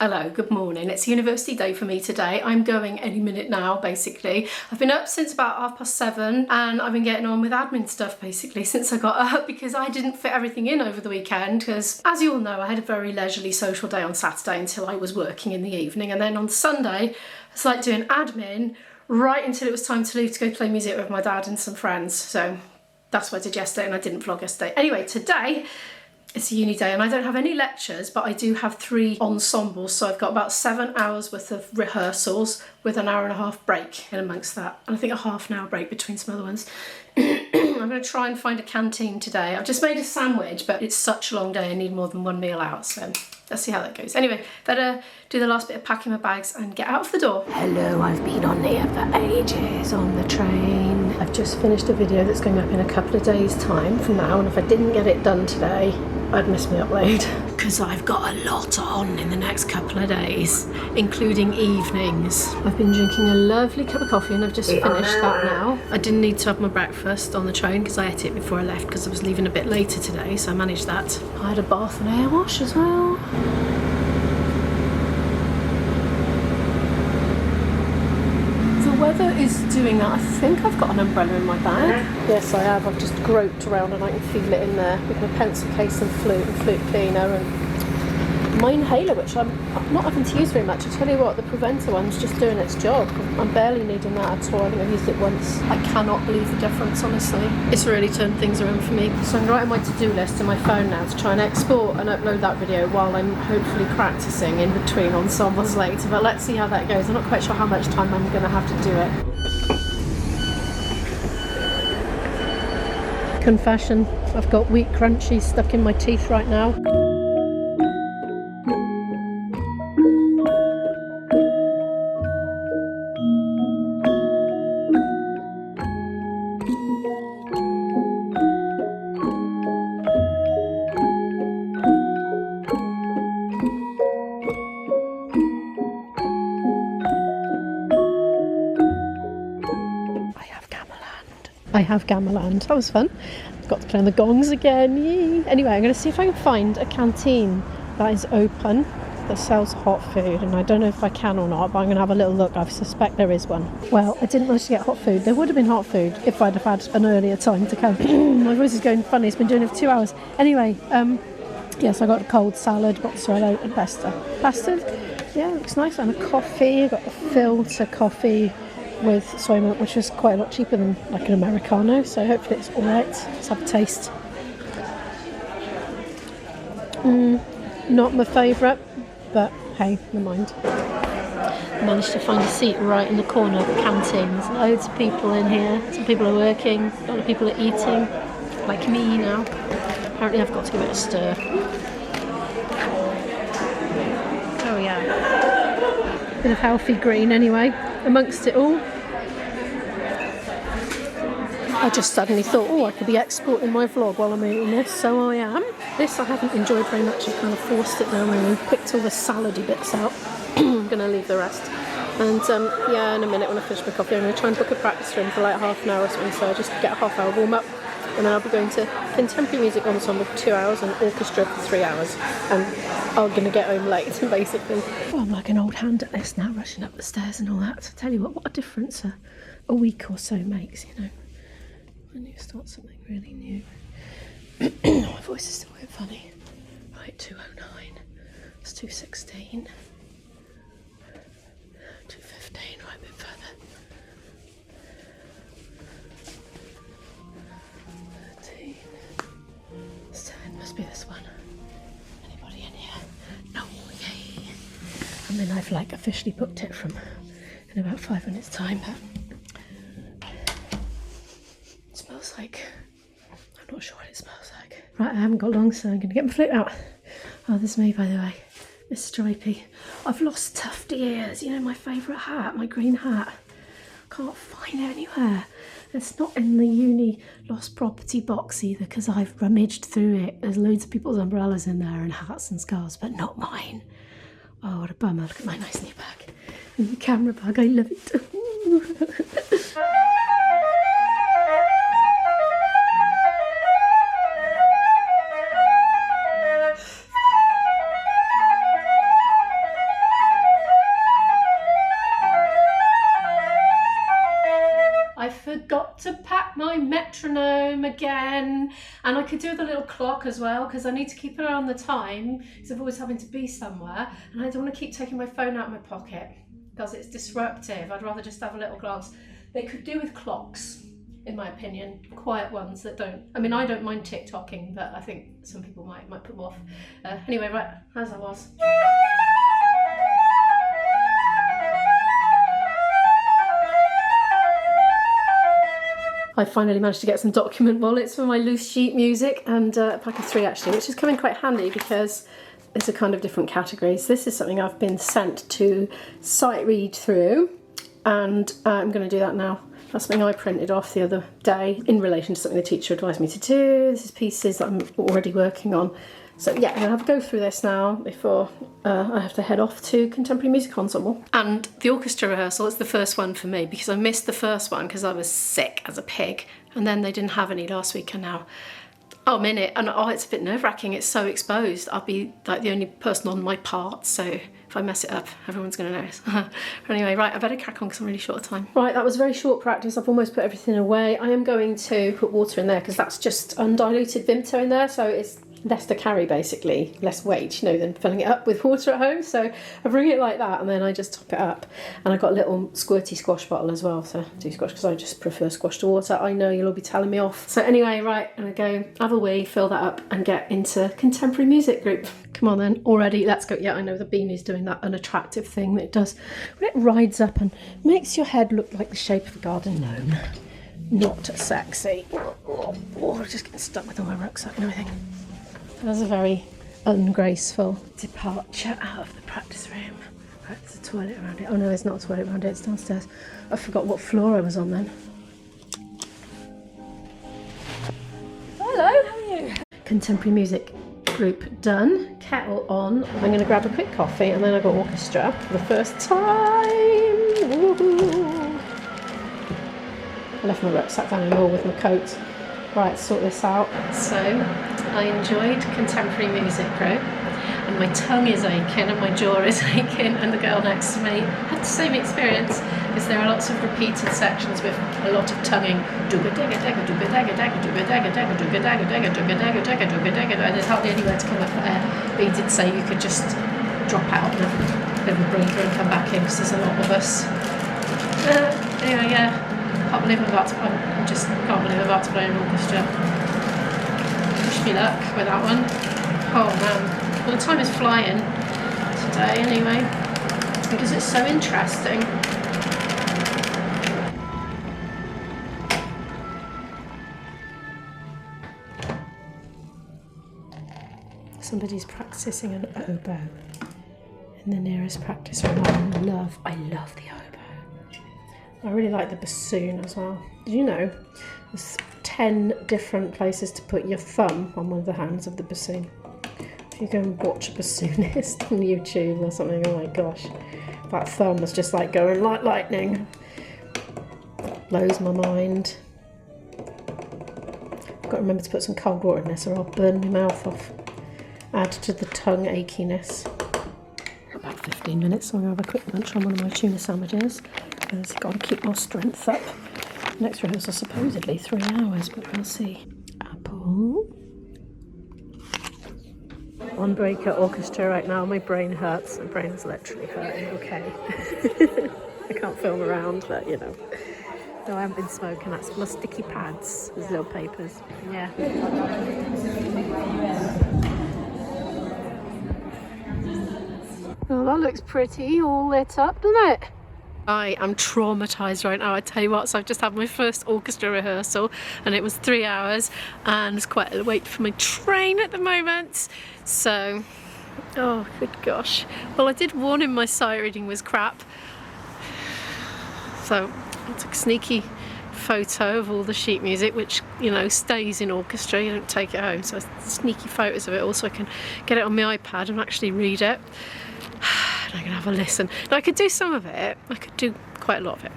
Hello, good morning. It's university day for me today. I'm going any minute now, basically. I've been up since about 7:30 and I've been getting on with admin stuff basically since I got up because I didn't fit everything in over the weekend because, as you all know, I had a very leisurely social day on Saturday until I was working in the evening, and then on Sunday it's like doing admin right until it was time to leave to go play music with my dad and some friends. So that's what I did yesterday, and I didn't vlog yesterday. Anyway, today it's a uni day and I don't have any lectures, but I do have 3 ensembles, so I've got about 7 hours worth of rehearsals with an 1.5 hour break in amongst that, and I think a half an hour break between some other ones. I'm going to try and find a canteen today. I've just made a sandwich, but it's such a long day, I need more than 1 meal out, so let's see how that goes. Anyway, better do the last bit of packing my bags and get out of the door. Hello, I've been on here for ages on the train. I've just finished a video that's going up in a couple of days' time from now, and if I didn't get it done today, I'd miss my upload. Because I've got a lot on in the next couple of days, including evenings. I've been drinking a lovely cup of coffee and I've just finished that now. I didn't need to have my breakfast on the train because I ate it before I left because I was leaving a bit later today, so I managed that. I had a bath and hair wash as well. The weather is doing that. I think I've got an umbrella in my bag. Yes, I have. I've just groped around and I can feel it in there with my pencil case and flute cleaner and my inhaler, which I'm not having to use very much. I tell you what, the preventer one's just doing its job. I'm barely needing that at all. I think I've used it once. I cannot believe the difference, honestly. It's really turned things around for me. So I'm writing my to-do list in my phone now to try and export and upload that video while I'm hopefully practicing in between ensembles later. But let's see how that goes. I'm not quite sure how much time I'm going to have to do it. Confession, I've got wheat crunchies stuck in my teeth right now. I have Gameland. That was fun. Got to play on the gongs again. Yay. Anyway, I'm going to see if I can find a canteen that is open that sells hot food, and I don't know if I can or not, but I'm going to have a little look. I suspect there is one. Well, I didn't manage to get hot food. There would have been hot food if I'd have had an earlier time to come. My voice is going funny. It's been doing it for 2 hours. Anyway, yes, I got a cold salad, mozzarella and pasta. Pasta? Yeah, looks nice. And a coffee. I got a filter coffee with soy milk, which was quite a lot cheaper than like an Americano, so hopefully it's alright. Let's have a taste. Not my favourite, but hey, never mind. Managed to find a seat right in the corner of the canteen. There's loads of people in here. Some people are working, a lot of people are eating, like me now. Apparently I've got to give it a stir. Oh yeah. Bit of healthy green anyway, amongst it all. I just suddenly thought, oh, I could be exporting my vlog while I'm eating this, so I am. This I haven't enjoyed very much. I kind of forced it down and picked all the salady bits out. I'm going to leave the rest. And yeah, in a minute when I finish my coffee, I'm going to try and book a practice room for like half an hour or something, so I just get a half hour warm up. And then I'll be going to contemporary music ensemble for 2 hours and orchestra for 3 hours. And I'm going to get home late, basically. Oh, I'm like an old hand at this now, rushing up the stairs and all that. So I tell you what a difference a week or so makes, you know. When you start something really new. My voice is still a bit funny. Right, 209. It's 216. 215, right, a bit further. 13. It's 10, must be this one. Anybody in here? No, yay. And then I've like officially booked it from in about 5 minutes time, but smells like, I'm not sure what it smells like. Right, I haven't got long, so I'm going to get my flute out. Oh, this is me, by the way. It's stripy. I've lost tufty ears, you know, my favourite hat, my green hat. Can't find it anywhere. It's not in the uni lost property box either, because I've rummaged through it. There's loads of people's umbrellas in there and hats and scarves, but not mine. Oh, what a bummer. Look at my nice new bag. And the camera bag, I love it. forgot to pack my metronome again. And I could do the little clock as well, because I need to keep an eye on the time, because I'm always having to be somewhere, and I don't want to keep taking my phone out of my pocket because it's disruptive. I'd rather just have a little glance. They could do with clocks, in my opinion, quiet ones that don't, I mean, I don't mind TikToking, but I think some people might put them off. Anyway, right, as I was. I finally managed to get some document wallets for my loose sheet music, and a pack of 3 actually, which is coming quite handy because it's a kind of different categories. This is something I've been sent to sight read through, and I'm going to do that now. That's something I printed off the other day in relation to something the teacher advised me to do. This is pieces that I'm already working on. So yeah, I'm going to have a go through this now before I have to head off to Contemporary Music Ensemble. And the orchestra rehearsal is the first one for me because I missed the first one because I was sick as a pig, and then they didn't have any last week, and now I'm in it, and it's a bit nerve-wracking. It's so exposed. I'll be like the only person on my part, so if I mess it up, everyone's going to notice. Anyway, right, I better crack on because I'm really short of time. Right, that was very short practice. I've almost put everything away. I am going to put water in there because that's just undiluted Vimto in there, so it's less to carry basically, less weight, you know, than filling it up with water at home. So I bring it like that and then I just top it up. And I've got a little squirty squash bottle as well to do squash because I just prefer squash to water. I know you'll all be telling me off. So anyway, right, I'm gonna go have a wee, fill that up and get into contemporary music group. Come on then, already, let's go. Yeah, I know the beanie's doing that unattractive thing that it does when it rides up and makes your head look like the shape of a garden gnome. Not sexy. Oh, just getting stuck with all my rucksack and everything. That was a very ungraceful departure out of the practice room. Right, there's a toilet around it. Oh no, there's not a toilet around it, it's downstairs. I forgot what floor I was on then. Hello, how are you? Contemporary music group done, kettle on. I'm going to grab a quick coffee and then I've got orchestra for the first time. Woohoo! I left my rucksack down in the hall with my coat. Right, sort this out. So, I enjoyed contemporary music group, and my tongue is aching and my jaw is aching, and the girl next to me had the same experience because there are lots of repeated sections with a lot of tonguing. And there's hardly anywhere to come up for air, but he did say you could just drop out and have a bit of a breather and come back in because there's a lot of us. Anyway, yeah. I just can't believe I'm about to play an orchestra. Wish me luck with that one. Oh man. Well, the time is flying today anyway, because it's so interesting. Somebody's practicing an oboe in the nearest practice room. I love the oboe. I really like the bassoon as well. Did you know there's 10 different places to put your thumb on one of the hands of the bassoon? If you go and watch a bassoonist on YouTube or something, oh my gosh, that thumb was just like going like lightning. Blows my mind. I've got to remember to put some cold water in this or I'll burn my mouth off. Add to the tongue achiness. About 15 minutes, so I'm going to have a quick lunch on one of my tuna sandwiches. Because I've got to keep my strength up. Next rehearsal supposedly 3 hours, but we'll see. Apple. On break at orchestra right now. My brain hurts. My brain's literally hurting. Okay. I can't film around, but you know. No, I haven't been smoking. That's full of sticky pads. There's little papers. Yeah. Oh, that looks pretty, all lit up, doesn't it? I am traumatised right now, I tell you what. So I've just had my first orchestra rehearsal and it was 3 hours and it's quite a wait for my train at the moment. So, oh good gosh. Well, I did warn him my sight reading was crap. So I took a sneaky photo of all the sheet music, which, you know, stays in orchestra, you don't take it home. So sneaky photos of it all so I can get it on my iPad and actually read it. I'm going to have a listen. Now, I could do some of it, I could do quite a lot of it,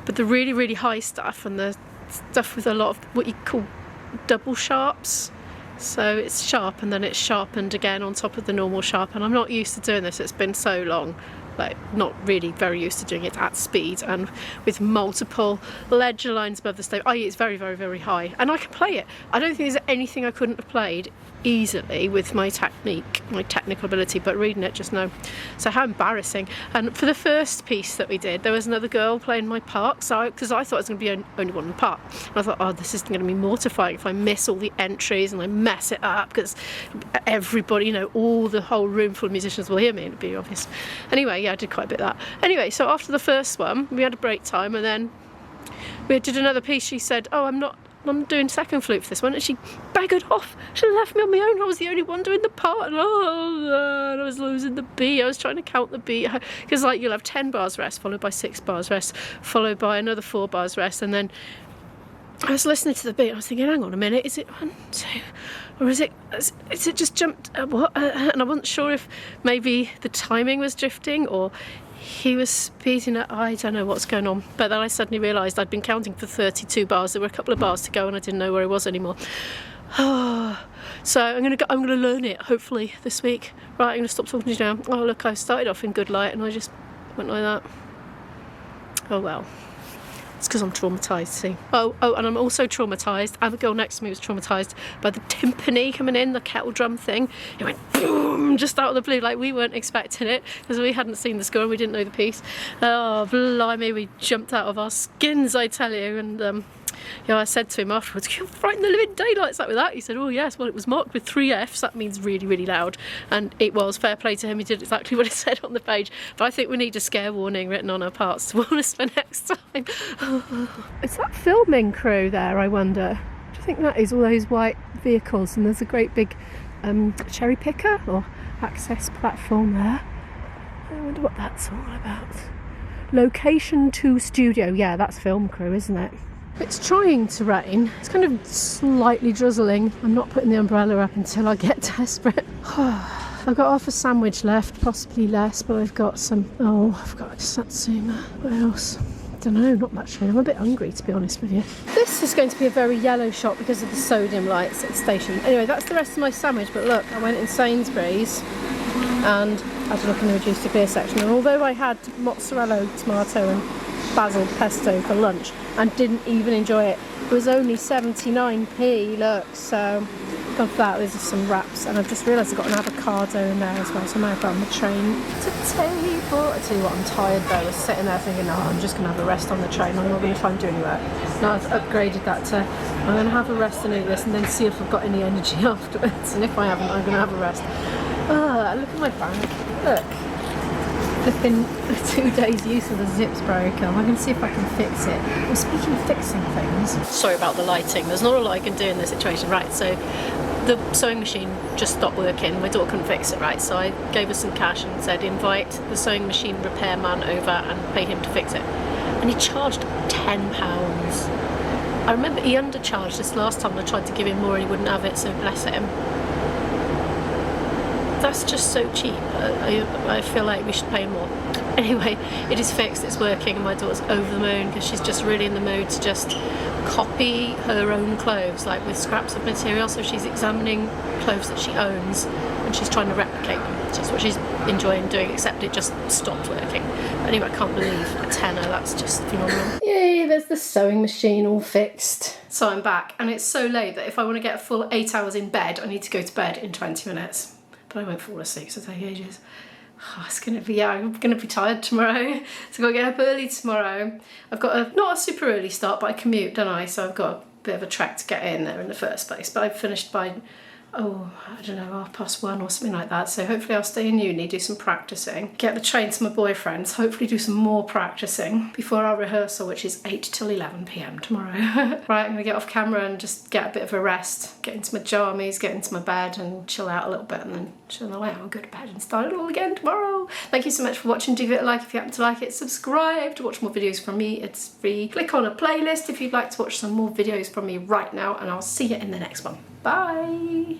but the really, really high stuff and the stuff with a lot of what you call double sharps, so it's sharp and then it's sharpened again on top of the normal sharp, and I'm not used to doing this, it's been so long. like not really very used to doing it at speed and with multiple ledger lines above the stage, i.e. it's very, very, very high, and I can play it. I don't think there's anything I couldn't have played easily with my technique, my technical ability, but reading it, just no. So how embarrassing. And for the first piece that we did, there was another girl playing my part, so because I thought I was going to be only one part, and I thought, oh, this is going to be mortifying if I miss all the entries and I mess it up, because everybody, you know, the whole room full of musicians will hear me and it'd be obvious. Anyway, yeah, I did quite a bit of that. Anyway, so after the first one we had a break time, and then we did another piece. She said, oh, I'm doing second flute for this one, and she baggered off. She left me on my own. I was the only one doing the part, and I was losing the beat. I was trying to count the beat, because like you'll have 10 bars rest followed by 6 bars rest followed by another 4 bars rest, and then I was listening to the beat. I was thinking, hang on a minute, is it 1, 2, or is it just jumped? What? And I wasn't sure if maybe the timing was drifting or he was speeding up. I don't know what's going on. But then I suddenly realised I'd been counting for 32 bars. There were a couple of bars to go, and I didn't know where I was anymore. So I'm gonna learn it hopefully this week. Right, I'm gonna stop talking to you now. Oh look, I started off in good light and I just went like that. Oh well. It's because I'm traumatised, see. Oh, and I'm also traumatised. And the girl next to me was traumatised by the timpani coming in, the kettle drum thing. It went boom, just out of the blue, like we weren't expecting it, because we hadn't seen the score and we didn't know the piece. Oh, blimey, we jumped out of our skins, I tell you. And yeah, I said to him afterwards, you're frightening the living daylights out with that. He said, oh yes, well it was marked with 3 Fs, that means really, really loud. And it was, fair play to him, he did exactly what it said on the page. But I think we need a scare warning written on our parts to warn us for next time. Is that filming crew there, I wonder? Do you think that is all those white vehicles, and there's a great big cherry picker or access platform there? I wonder what that's all about. Location 2 studio, yeah, that's film crew, isn't it? It's trying to rain. It's kind of slightly drizzling. I'm not putting the umbrella up until I get desperate. I've got half a sandwich left, possibly less, but I've got some, I've got a satsuma. What else? Don't know, not much really. I'm a bit hungry, to be honest with you. This is going to be a very yellow shot because of the sodium lights at the station. Anyway, that's the rest of my sandwich, but look, I went in Sainsbury's and had a look in the reduced to clear section, and although I had mozzarella, tomato and basil pesto for lunch and didn't even enjoy it, it was only 79p, look, so gone for that. There's just some wraps, and I've just realised I've got an avocado in there as well, so I might have got on the train to table. I tell you what, I'm tired though. I was sitting there thinking, oh, I'm just going to have a rest on the train, I'm not going to try and do any work. Now I've upgraded that to, I'm going to have a rest and eat this and then see if I've got any energy afterwards, and if I haven't, I'm going to have a rest. Look at my bank, look. There's been 2 days use of the zips broken. I'm going to see if I can fix it. Well, speaking of fixing things, sorry about the lighting, there's not a lot I can do in this situation. Right, so the sewing machine just stopped working. My daughter couldn't fix it, right, so I gave her some cash and said invite the sewing machine repairman over and pay him to fix it, and he charged £10. I remember he undercharged this last time. I tried to give him more and he wouldn't have it, so bless him. That's just so cheap. I feel like we should pay more. Anyway, it is fixed, it's working, and my daughter's over the moon because she's just really in the mood to just copy her own clothes, like with scraps of material. So she's examining clothes that she owns and she's trying to replicate them. That's what she's enjoying doing, except it just stopped working. But anyway, I can't believe a tenner, that's just phenomenal. Yay, there's the sewing machine all fixed. So I'm back, and it's so late that if I want to get a full 8 hours in bed, I need to go to bed in 20 minutes. But I won't fall asleep, so it'll take ages. Oh, it's gonna be, yeah, I'm gonna be tired tomorrow. So I've got to get up early tomorrow. I've got not a super early start, but I commute, don't I? So I've got a bit of a trek to get in there in the first place. But I've finished by, I don't know, 1:30 or something like that. So hopefully I'll stay in uni, do some practicing, get the train to my boyfriend's, hopefully do some more practicing before our rehearsal, which is 8 till 11 PM tomorrow. Right, I'm gonna get off camera and just get a bit of a rest, get into my jammies, get into my bed and chill out a little bit, and then chill away. I'll go to bed and start it all again tomorrow. Thank you so much for watching. Do give it a like if you happen to like it. Subscribe to watch more videos from me. It's free. Click on a playlist if you'd like to watch some more videos from me right now, and I'll see you in the next one. Bye.